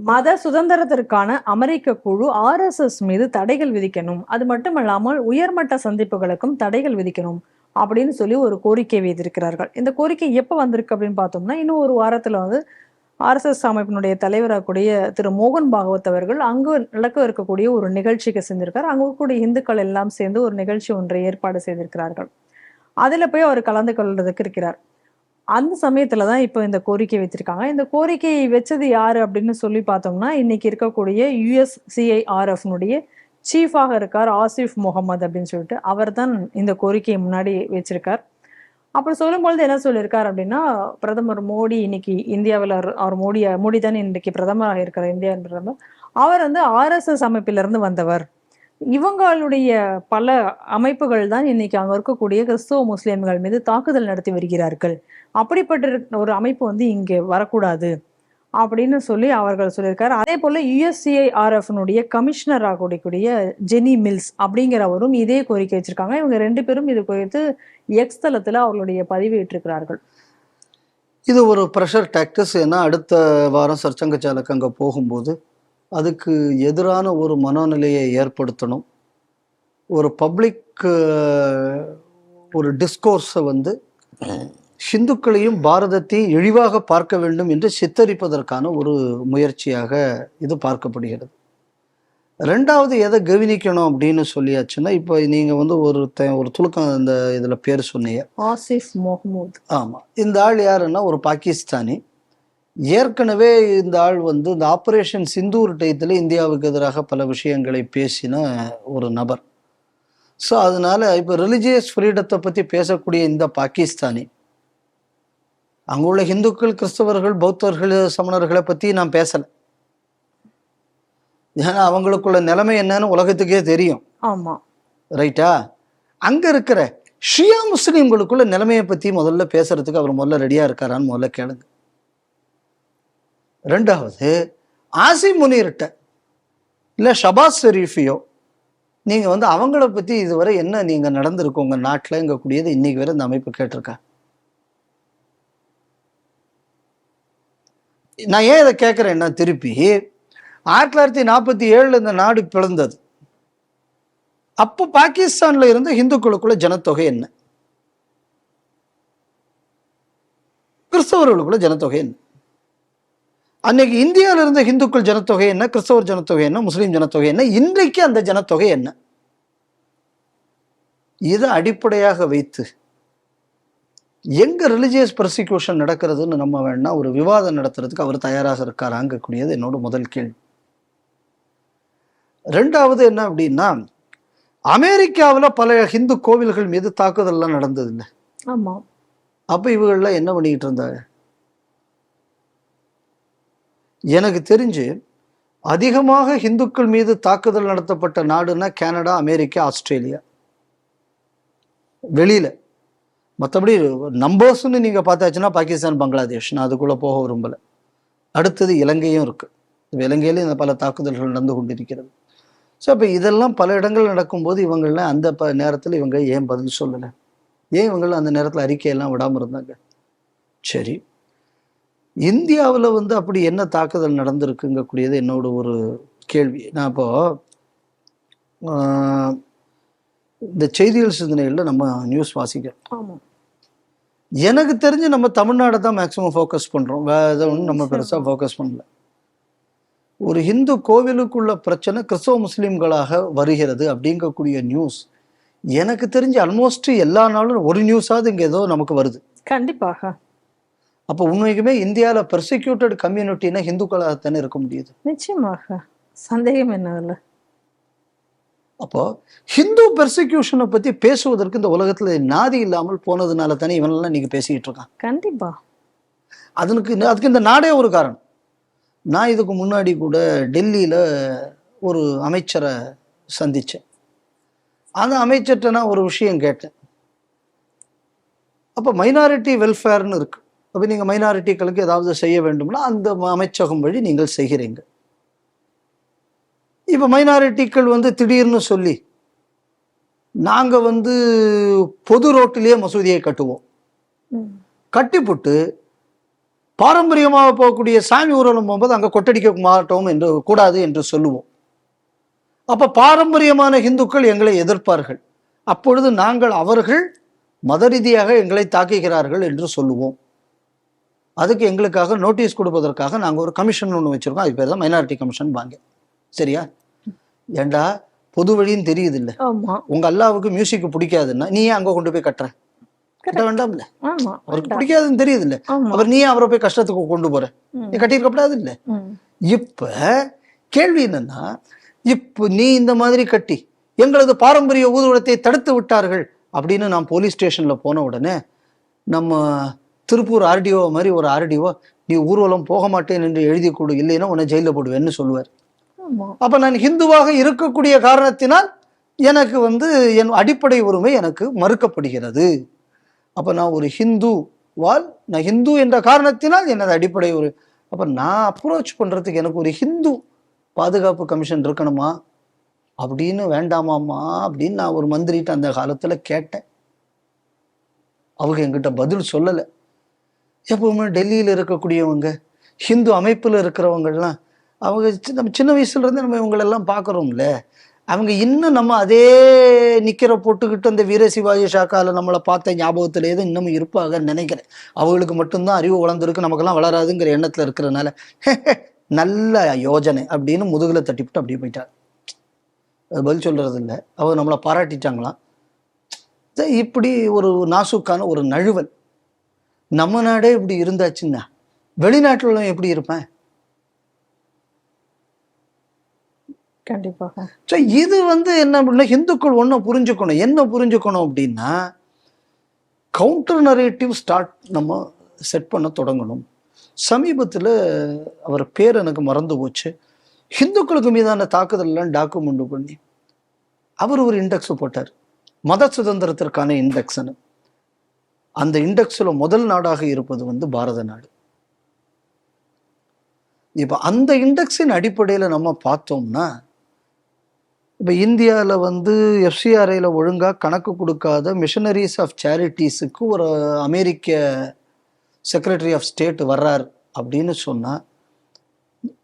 மத சுதந்திரத்திற்கான அமெரிக்க குழு RSS மீது தடைகள் விதிக்கணும், அது மட்டுமல்லாமல் உயர்மட்ட சந்திப்புகளுக்கும் தடைகள் விதிக்கணும் அப்படின்னு சொல்லி ஒரு கோரிக்கை வைத்திருக்கிறார்கள். இந்த கோரிக்கை எப்ப வந்திருக்கு அப்படின்னு பார்த்தோம்னா, இன்னும் ஒரு வாரத்துல வந்து RSS அமைப்பினுடைய தலைவராகக்கூடிய திரு மோகன் பாகவத் அவர்கள் அங்கு நடக்க இருக்கக்கூடிய ஒரு நிகழ்ச்சிக்கு சென்றிருக்கார். அங்க இருக்கக்கூடிய இந்துக்கள் எல்லாம் சேர்ந்து ஒரு நிகழ்ச்சி ஒன்றை ஏற்பாடு செய்திருக்கிறார்கள். அதுல போய் அவர் கலந்து கொள்றதுக்கு இருக்கிறார். அந்த சமயத்துல தான் இப்போ இந்த கோரிக்கை வச்சிருக்காங்க. இந்த கோரிக்கையை வச்சது யாரு அப்படின்னு சொல்லி பார்த்தோம்னா, இன்னைக்கு இருக்கக்கூடிய USCIRFனுடைய சீஃபாக இருக்கார் ஆசிஃப் முகமது அப்படின்னு சொல்லிட்டு. அவர் தான் இந்த கோரிக்கையை முன்னாடி வச்சிருக்கார். அப்படி சொல்லும்பொழுது என்ன சொல்லியிருக்கார் அப்படின்னா, பிரதமர் மோடி இன்னைக்கு இந்தியாவில் அவர் மோடி தான் இன்னைக்கு பிரதமராக இருக்கிற இந்தியாவின் பிரதமர். அவர் வந்து RSS அமைப்பிலிருந்து வந்தவர். இவங்களுடைய பல அமைப்புகள் தான் இன்னைக்கு அங்க இருக்கக்கூடிய கிறிஸ்துவ முஸ்லிம்கள் மீது தாக்குதல் நடத்தி வருகிறார்கள். அப்படிப்பட்ட ஒரு அமைப்பு வந்து இங்கே வரக்கூடாது அப்படின்னு சொல்லி அவர்கள் சொல்லியிருக்காரு. அதே போல USCIRFனுடைய கமிஷனர் ஆகக்கூடிய ஜெனி மில்ஸ் அப்படிங்கிறவரும் இதே கோரிக்கை வச்சிருக்காங்க. இவங்க 2 பேரும் இது குறித்து எக்ஸ் தளத்துல அவர்களுடைய பதிவிட்டிருக்கிறார்கள். இது ஒரு ப்ரெஷர் டாக்டிஸ். ஏன்னா அடுத்த வாரம் சர்ச்சங்கச்சாலுக்கு அங்கே போகும்போது அதுக்கு எதிரான ஒரு மனோநிலையை ஏற்படுத்தணும். ஒரு பப்ளிக் ஒரு டிஸ்கோர்ஸை வந்து ஹிந்துக்களையும் பாரதத்தையும் இழிவாக பார்க்க வேண்டும் என்று சித்தரிப்பதற்கான ஒரு முயற்சியாக இது பார்க்கப்படுகிறது. ரெண்டாவது எதை கவனிக்கணும் அப்படின்னு சொல்லியாச்சுன்னா, இப்போ நீங்கள் வந்து ஒரு துலுக்கம் இந்த இதில் பேர் சொன்னீங்க, ஆசிஃப் முகமது. ஆமாம், இந்த ஆள் யாருன்னா ஒரு பாகிஸ்தானி. ஏற்கனவே இந்த ஆள் வந்து இந்த ஆப்ரேஷன் சிந்தூர் டயத்தில் இந்தியாவுக்கு எதிராக பல விஷயங்களை பேசின ஒரு நபர். ஸோ அதனால இப்போ ரிலிஜியஸ் ஃப்ரீடத்தை பற்றி பேசக்கூடிய இந்த பாகிஸ்தானி அங்குள்ள இந்துக்கள், கிறிஸ்தவர்கள், பௌத்தர்கள், சமணர்களை பற்றி நான் பேசலை. ஏன்னா அவங்களுக்குள்ள நிலைமை என்னன்னு உலகத்துக்கே தெரியும். ஆமா, ரைட்டா? அங்கே இருக்கிற ஷியா முஸ்லீம்களுக்குள்ள நிலைமையை பற்றி முதல்ல பேசுறதுக்கு அவர் முதல்ல ரெடியாக இருக்காரான்னு முதல்ல கேளுங்க. ரெண்டாவது, ஆசிம் முனீர்கிட்ட இல்லை ஷபாஸ் ஷெரீஃபியோ நீங்கள் வந்து அவங்கள பற்றி இதுவரை என்ன நீங்கள் நடந்திருக்கு உங்கள் நாட்டில் இங்கே கூடியது இன்னைக்கு வரை இந்த அமைப்பு கேட்டிருக்கா? நான் ஏன் இதை கேட்குறேன்னா, திருப்பி 1947 இந்த நாடு பிளந்தது. அப்போ பாகிஸ்தான்ல இருந்த இந்துக்களுக்குள்ள ஜனத்தொகை என்ன, கிறிஸ்தவர்களுக்குள்ள ஜனத்தொகை என்ன? அன்னைக்கு இந்தியாவில் இருந்த இந்துக்கள் ஜனத்தொகை என்ன, கிறிஸ்தவர் ஜனத்தொகை என்ன, முஸ்லீம் ஜனத்தொகை என்ன, இன்றைக்கு அந்த ஜனத்தொகை என்ன? இதை அடிப்படையாக வைத்து எங்க ரிலிஜியஸ் ப்ராசிக்யூஷன் நடக்கிறதுன்னு நம்ம வேணா ஒரு விவாதம் நடத்துறதுக்கு அவர் தயாராக இருக்காராங்கக்கூடியது என்னோட முதல் கேள்வி. ரெண்டாவது என்ன அப்படின்னா, அமெரிக்காவில் பல ஹிந்து கோவில்கள் மீது தாக்குதல்லாம் நடந்தது இல்லை? ஆமா. அப்ப இவங்கெல்லாம் என்ன பண்ணிக்கிட்டு இருந்தாங்க? எனக்கு தெரிஞ்சு அதிகமாக இந்துக்கள் மீது தாக்குதல் நடத்தப்பட்ட நாடுன்னா கனடா, அமெரிக்கா, ஆஸ்திரேலியா. வெளியில மற்றபடி நம்பர்ஸ்ன்னு நீங்கள் பார்த்தாச்சுன்னா பாகிஸ்தான், பங்களாதேஷ். நான் அதுக்குள்ளே போக விரும்பலை. அடுத்தது இலங்கையும் இருக்குது. இலங்கையிலும் இந்த பல தாக்குதல்கள் நடந்து கொண்டிருக்கிறது. ஸோ இப்போ இதெல்லாம் பல இடங்கள் நடக்கும்போது இவங்கள்லாம் அந்த நேரத்தில் இவங்க ஏன் பதில் சொல்லலை? ஏன் இவங்களாம் அந்த நேரத்தில் அறிக்கையெல்லாம் விடாமல் இருந்தாங்க? சரி, இந்தியாவில் வந்து அப்படி என்ன தாக்குதல் நடந்திருக்குங்கக்கூடியது என்னோட ஒரு கேள்வி. நான் இப்போது இந்த செய்திகள் சிந்தனைகளில் நம்ம நியூஸ் வாசிக்கிறோம். எனக்கு தெரிஞ்சு நம்ம தமிழ்நாடை தான் மேக்ஸிமம் ஃபோக்கஸ் பண்ணுறோம். வேறு எதை ஒன்றும் நம்ம பெருசாக ஃபோக்கஸ் பண்ணல. ஒரு இந்து கோவிலுக்குள்ள பிரச்சனை கிறிஸ்தவ முஸ்லீம்களாக வருகிறது அப்படிங்கக்கூடிய நியூஸ் எனக்கு தெரிஞ்சு ஆல்மோஸ்ட் எல்லா நாளும் ஒரு நியூஸாவது இங்கே ஏதோ நமக்கு வருது. கண்டிப்பாக. அப்போ உண்மைக்குமே இந்தியாவில் பெர்சிக்யூட்டட் கம்யூனிட்டினா இந்துக்களாகத்தானே இருக்க முடியுது? நிச்சயமாக, சந்தேகம் என்ன இல்லை. அப்போ ஹிந்து பெர்சிக்யூஷனை பற்றி பேசுவதற்கு இந்த உலகத்தில் நாதி இல்லாமல் போனதுனால தானே இவனெல்லாம் இன்னைக்கு பேசிக்கிட்டு இருக்கான். கண்டிப்பா. அதுக்கு இந்த நாடே ஒரு காரணம். நான் இதுக்கு முன்னாடி கூட டெல்லியில் ஒரு அமைச்சரை சந்தித்தேன். அந்த அமைச்சர்கிட்ட நான் ஒரு விஷயம் கேட்டேன். அப்போ மைனாரிட்டி வெல்ஃபேர்னு இருக்கு. அப்போ நீங்கள் மைனாரிட்டிகளுக்கு ஏதாவது செய்ய வேண்டும்னா அந்த அமைச்சகம் வழி நீங்கள் செய்கிறீங்க. இப்போ மைனாரிட்டிகள் வந்து திடீர்னு சொல்லி நாங்கள் வந்து பொது ரோட்டிலேயே மசூதியை கட்டுவோம், கட்டிப்புட்டு பாரம்பரியமாக போகக்கூடிய சாமி ஊர்வலம் போகும்போது அங்கே கொட்டடிக்க மாட்டோம் என்று கூடாது என்று சொல்லுவோம். அப்ப பாரம்பரியமான இந்துக்கள் எங்களை எதிர்ப்பார்கள். அப்பொழுது நாங்கள் அவர்கள் மத ரீதியாக எங்களை தாக்குகிறார்கள் என்று சொல்லுவோம். அதுக்கு எங்களுக்காக நோட்டீஸ் கொடுப்பதற்காக நாங்கள் ஒரு கமிஷன் ஒன்று வச்சிருக்கோம். அது பேர் தான் மைனாரிட்டி கமிஷன் வாங்க. சரியா? ஏண்டா பொது வழின்னு தெரியுது இல்லை? உங்க அல்லாவுக்கு மியூசிக் பிடிக்காதுன்னா நீ ஏன் அங்கே கொண்டு போய் கட்டுற? கட்ட வேண்டாம்ல. அவருக்கு பிடிக்காதுன்னு தெரியுது இல்லை? அவர் நீ அவரை போய் கஷ்டத்துக்கு கொண்டு போற? நீ கட்டியிருக்கப்படாது இல்லை? இப்ப கேள்வி என்னன்னா, இப்போ நீ இந்த மாதிரி கட்டி எங்களது பாரம்பரிய ஊர்வலத்தை தடுத்து விட்டார்கள் அப்படின்னு நான் போலீஸ் ஸ்டேஷன்ல போன உடனே நம்ம திருப்பூர் ஆர்டிஓ மாதிரி ஒரு ஆர்டிஓ, நீ ஊர்வலம் போக மாட்டேன் என்று எழுதி கொடு, இல்லைன்னா உன்னை ஜெயில போடுவேன்னு சொல்லுவார். அப்ப நான் ஹிந்துவாக இருக்கக்கூடிய காரணத்தினால் எனக்கு என் அடிப்படை உரிமை எனக்கு மறுக்கப்படுகிறது. அப்ப நான் ஒரு நான் ஹிந்து என்ற காரணத்தினால் எனது அடிப்படை உரிமை. அப்ப நான் அப்ரோச் பண்றதுக்கு எனக்கு ஒரு ஹிந்து பாதுகாப்பு கமிஷன் இருக்கணுமா அப்படின்னு வேண்டாமாமா அப்படின்னு நான் ஒரு மந்திரிட்ட அந்த காலத்துல கேட்டேன். அவங்க என்கிட்ட பதில் சொல்லலை. எப்பவுமே டெல்லியில் இருக்கக்கூடியவங்க ஹிந்து அமைப்பில் இருக்கிறவங்கலாம் அவங்க நம்ம சின்ன வயசுல இருந்து நம்ம இவங்களெல்லாம் பார்க்குறோம்ல, அவங்க இன்னும் நம்ம அதே நிக்கிற போட்டுக்கிட்டு அந்த வீர சிவாஜி ஷாக்கால நம்மளை பார்த்த ஞாபகத்துல ஏதோ இன்னமும் இருப்பாங்கன்னு நினைக்கிறேன். அவங்களுக்கு மட்டும்தான் அறிவு வளர்ந்துருக்கு, நமக்கெல்லாம் வளராதுங்கிற எண்ணத்துல இருக்கிறதுனால நல்ல யோஜனை அப்படின்னு முதுகுல தட்டிவிட்டு அப்படியே போயிட்டார். அது பதில் சொல்றது இல்லை. அவங்க நம்மளை பாராட்டிட்டாங்களாம். இப்படி ஒரு நாசுக்கான ஒரு நழுவல். நம்ம நாடே இப்படி இருந்தாச்சுன்னா வெளிநாட்டுல எப்படி இருப்பேன்? கண்டிப்பாக. இது என்ன அப்படின்னா, ஹிந்துக்கள் ஒன்னும் புரிஞ்சுக்கணும். என்ன புரிஞ்சுக்கணும் அப்படின்னா, கவுண்டர் நரேட்டிவ் நம்ம செட் பண்ண தொடங்கணும். சமீபத்தில் அவர் பேர் எனக்கு மறந்து போச்சு, ஹிந்துக்களுக்கு மீதான தாக்குதல்லாம் டாக்குமெண்ட் பண்ணி அவர் ஒரு இண்டெக்ஸ் போட்டார், மத சுதந்திரத்திற்கான இண்டெக்ஸ்னு. அந்த இண்டெக்ஸில் முதல் நாடாக இருப்பது பாரத நாடு. இப்போ அந்த இண்டெக்ஸின் அடிப்படையில் நம்ம பார்த்தோம்னா, இப்போ இந்தியாவில் எஃப்சிஆர்ஐயில் ஒழுங்காக கணக்கு கொடுக்காத மிஷனரிஸ் ஆஃப் சேரிட்டிஸுக்கு ஒரு அமெரிக்க செக்ரட்டரி ஆஃப் ஸ்டேட் வர்றார் அப்படின்னு சொன்னால்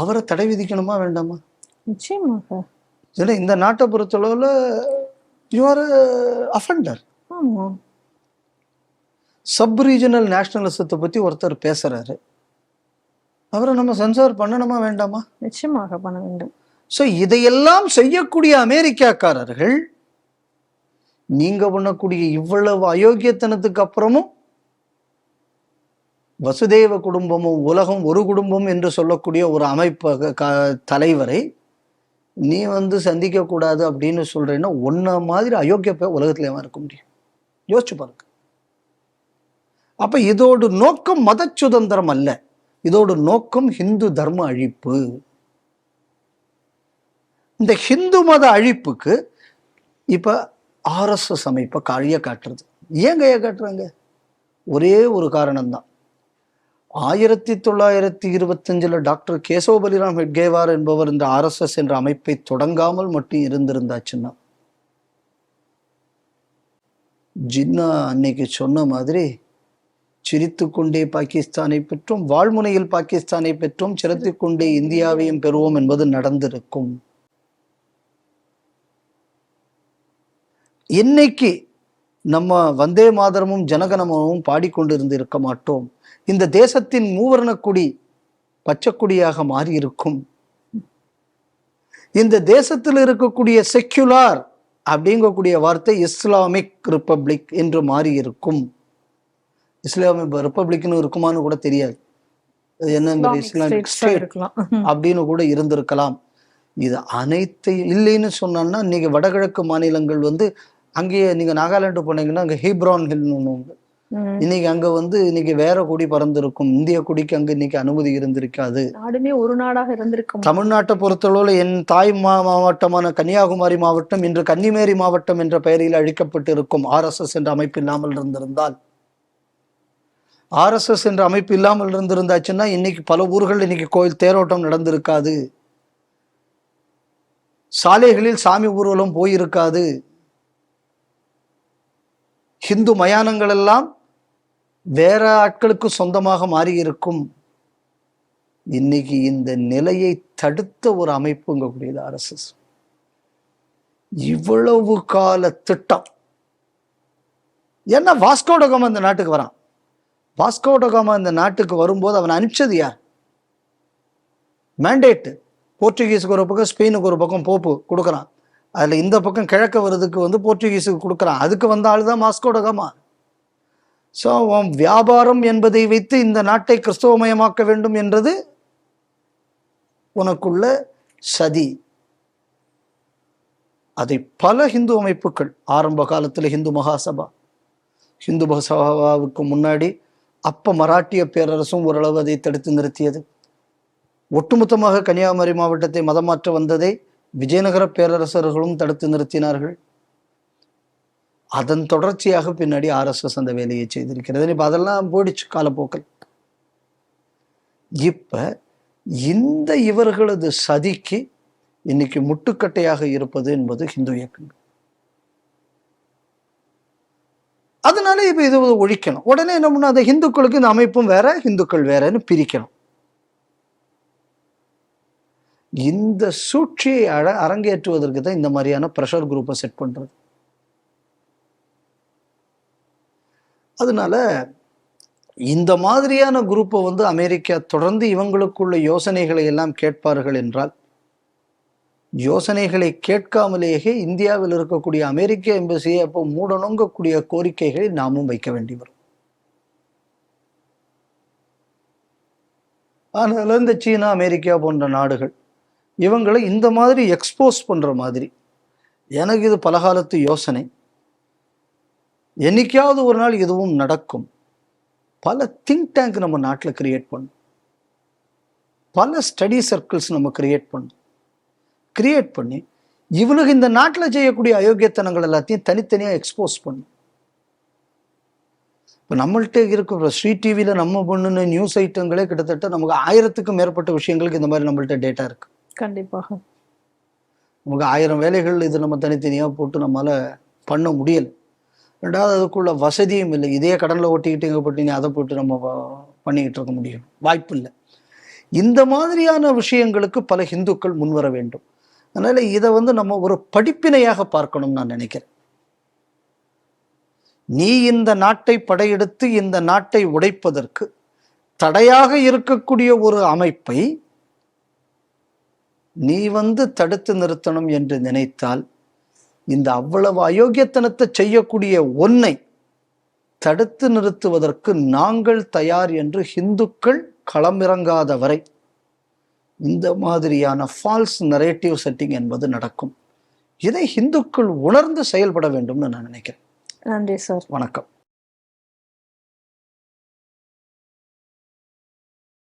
அவரை தடை விதிக்கணுமா வேண்டாமா? நிச்சயமாக. ஏன்னா இந்த நாட்டை பொறுத்தளவில் you are offender. Sub regional நேஷனலிசத்தை பற்றி ஒருத்தர் பேசுறாரு, அவரை நம்ம சென்சார் பண்ணணுமா வேண்டாமா? நிச்சயமாக பண்ண வேண்டும். ஸோ இதையெல்லாம் செய்யக்கூடிய அமெரிக்காக்காரர்கள் நீங்க பண்ணக்கூடிய இவ்வளவு அயோக்கியத்தனத்துக்கு அப்புறமும் வசுதேவ குடும்பமும் உலகம் ஒரு குடும்பம் என்று சொல்லக்கூடிய ஒரு அமைப்பு தலைவரை நீ சந்திக்க கூடாது அப்படின்னு சொல்றேன்னா, ஒன்ன மாதிரி அயோக்கிய உலகத்துல இருக்க முடியும்? யோசிச்சு பாருங்க. அப்ப இதோட நோக்கம் மத சுதந்திரம் அல்ல, இதோட நோக்கம் ஹிந்து தர்ம அழிப்பு. இந்த ஹிந்து மத அழிப்புக்கு இப்ப RSS அமைப்பை கைய காட்டுறது. ஏன் கைய காட்டுறாங்க? ஒரே ஒரு காரணம்தான். 1925 டாக்டர் கேசவ பலிராம் ஹெட்கேவார் என்பவர் இந்த RSS என்ற அமைப்பை தொடங்காமல் மட்டும் இருந்திருந்தாச்சுன்னா, ஜின்னா அன்னைக்கு சொன்ன மாதிரி சிரித்து கொண்டே பாகிஸ்தானை பெற்றோம், வாழ்முனையில் பாகிஸ்தானை பெற்றோம், சிரித்து கொண்டே இந்தியாவையும் பெறுவோம் என்பது நடந்திருக்கும். இன்னைக்கு நம்ம வந்தே மாதரமும் ஜனகணமனமும் பாடிக்கொண்டிருந்து இருக்க மாட்டோம். இந்த தேசத்தின் மூவர்ண கொடி பச்சை கொடியாக மாறி இருக்கும். இந்த தேசத்தில் இருக்கக்கூடிய செக்யுலார் அப்படிங்கக்கூடிய வார்த்தை இஸ்லாமிக் ரிப்பப்ளிக் என்று மாறி இருக்கும். இஸ்லாமிக் ரிப்பப்ளிக்னு இருக்குமான்னு கூட தெரியாது, என்ன இஸ்லாமிக் ஸ்டேட் அப்படின்னு கூட இருந்திருக்கலாம். இது அனைத்தையும் இல்லைன்னு சொன்னா, இன்னைக்கு வடகிழக்கு மாநிலங்கள் அங்கேயே நீங்க நாகாலாந்து போனீங்கன்னா அங்க ஹீப்ரான் ஹில்னு ஒண்ணு உண்டு. இன்னைக்கு அங்க இன்னைக்கு வேற கொடி பறந்திருக்கும். இந்திய கொடிக்கு அங்க இன்னைக்கு அனுமதி இருந்திருக்காது. நாடுமே ஒரு நாடாக இருந்திருக்கும். தமிழ்நாட்டை பொறுத்தளவுல என் தாய் மாவட்டமான கன்னியாகுமரி மாவட்டம் இன்று கன்னிமேரி மாவட்டம் என்ற பெயரில் அழிக்கப்பட்டு இருக்கும். RSS என்ற அமைப்பு இல்லாமல் இருந்திருந்தால், RSS என்ற அமைப்பு இல்லாமல் இருந்திருந்தாச்சுன்னா இன்னைக்கு பல ஊர்கள் இன்னைக்கு கோயில் தேரோட்டம் நடந்திருக்காது, சாலைகளில் சாமி ஊர்வலம் போயிருக்காது, ஹிந்து மயானங்கள் எல்லாம் வேற ஆட்களுக்கு சொந்தமாக மாறி இருக்கும். இன்னைக்கு இந்த நிலையை தடுத்த ஒரு அமைப்புங்க கூடியது RSS. இவ்வளவு கால திட்டம். ஏன்னா வாஸ்கோடகாமா இந்த நாட்டுக்கு வரான். வாஸ்கோடகாமா இந்த நாட்டுக்கு வரும்போது அவன் அனுப்பிச்சது யார்? மேண்டேட். போர்ச்சுகீஸுக்கு ஒரு பக்கம், ஸ்பெயினுக்கு ஒரு பக்கம் போப்பு கொடுக்குறான். அதில் இந்த பக்கம் கிழக்க வருதுக்கு போர்ச்சுகீஸுக்கு கொடுக்குறான். அதுக்கு வந்த ஆள் தான் வாஸ்கோடகாமா. ஸோ வியாபாரம் என்பதை வைத்து இந்த நாட்டை கிறிஸ்தவமயமாக்க வேண்டும் என்றது உனக்குள்ள சதி. அதை பல ஹிந்து அமைப்புகள், ஆரம்ப காலத்தில் ஹிந்து மகாசபா, ஹிந்து மகாசபாவுக்கு முன்னாடி அப்ப மராட்டிய பேரரசும் ஓரளவு அதை தடுத்து நிறுத்தியது. ஒட்டுமொத்தமாக கன்னியாகுமரி மாவட்டத்தை மதமாற்ற வந்ததை விஜயநகர பேரரசர்களும் தடுத்து நிறுத்தினார்கள். அதன் தொடர்ச்சியாக பின்னாடி RSS அந்த வேலையை செய்திருக்கிறது. இப்ப அதெல்லாம் போயிடுச்சு காலப்போக்கில். இப்ப இந்த இவர்களது சதிக்கு இன்னைக்கு முட்டுக்கட்டையாக இருப்பது என்பது ஹிந்து இயக்கங்கள். அதனால இப்ப இது ஒழிக்கணும். உடனே என்ன பண்ணணும், அந்த ஹிந்துக்களுக்கு இந்த அமைப்பும் வேற, ஹிந்துக்கள் வேறன்னு பிரிக்கணும். இந்த சூழ்ச்சியை அரங்கேற்றுவதற்கு தான் இந்த மாதிரியான ப்ரெஷர் குரூப்பை செட் பண்றது. அதனால இந்த மாதிரியான குரூப்பை அமெரிக்கா தொடர்ந்து இவங்களுக்குள்ள யோசனைகளை எல்லாம் கேட்பார்கள் என்றால், யோசனைகளை கேட்காமலேயே இந்தியாவில் இருக்கக்கூடிய அமெரிக்க எம்பசியை அப்போ மூடணுங்கக்கூடிய கோரிக்கைகளை நாமும் வைக்க வேண்டி வரும். அதனால இந்த சீனா, அமெரிக்கா போன்ற நாடுகள் இவங்களை இந்த மாதிரி எக்ஸ்போஸ் பண்ற மாதிரி, எனக்கு இது பலகாலத்து யோசனை, என்னைக்காவது ஒரு நாள் இதுவும் நடக்கும். பல திங்க் டேங்க் நம்ம நாட்டில் கிரியேட் பண்ணும், பல ஸ்டடி சர்க்கிள்ஸ் நம்ம கிரியேட் பண்ணி இவனுக்கு இந்த நாட்டில் செய்யக்கூடிய அயோக்கியத்தனங்கள் எல்லாத்தையும் தனித்தனியாக எக்ஸ்போஸ் பண்ணும். இப்போ நம்மள்கிட்ட இருக்கிற ஸ்ரீ டிவியில் நம்ம பண்ணுன நியூஸ் ஐட்டங்களே கிட்டத்தட்ட நமக்கு 1000க்கும் மேற்பட்ட விஷயங்களுக்கு இந்த மாதிரி நம்மள்கிட்ட டேட்டா இருக்கு. கண்டிப்பாக நமக்கு 1000 வேலைகள் இது நம்ம தனித்தனியாக போட்டு நம்மளால பண்ண முடியலை. ரெண்டாவது அதுக்குள்ள வசதியும் இல்லை. இதே கடனில் ஓட்டிக்கிட்டு இங்கே போட்டு அதை போட்டு நம்ம பண்ணிக்கிட்டு இருக்க முடியும், வாய்ப்பு இல்லை. இந்த மாதிரியான விஷயங்களுக்கு பல ஹிந்துக்கள் முன்வர வேண்டும். அதனால இதை நம்ம ஒரு படிப்பினையாக பார்க்கணும்னு நான் நினைக்கிறேன். நீ இந்த நாட்டை படையெடுத்து இந்த நாட்டை உடைப்பதற்கு தடையாக இருக்கக்கூடிய ஒரு அமைப்பை நீ தடுத்து நிறுத்தணும் என்று நினைத்தால், இந்த அவ்வளவு அயோக்கியத்தனத்தை செய்யக்கூடிய ஒன்னை தடுத்து நிறுத்துவதற்கு நாங்கள் தயார் என்று ஹிந்துக்கள் களமிறங்காத வரை இந்த மாதிரியான ஃபால்ஸ் நரேட்டிவ் செட்டிங் என்பது நடக்கும். இதை ஹிந்துக்கள் உணர்ந்து செயல்பட வேண்டும்னு நான் நினைக்கிறேன். நன்றி சார். வணக்கம்.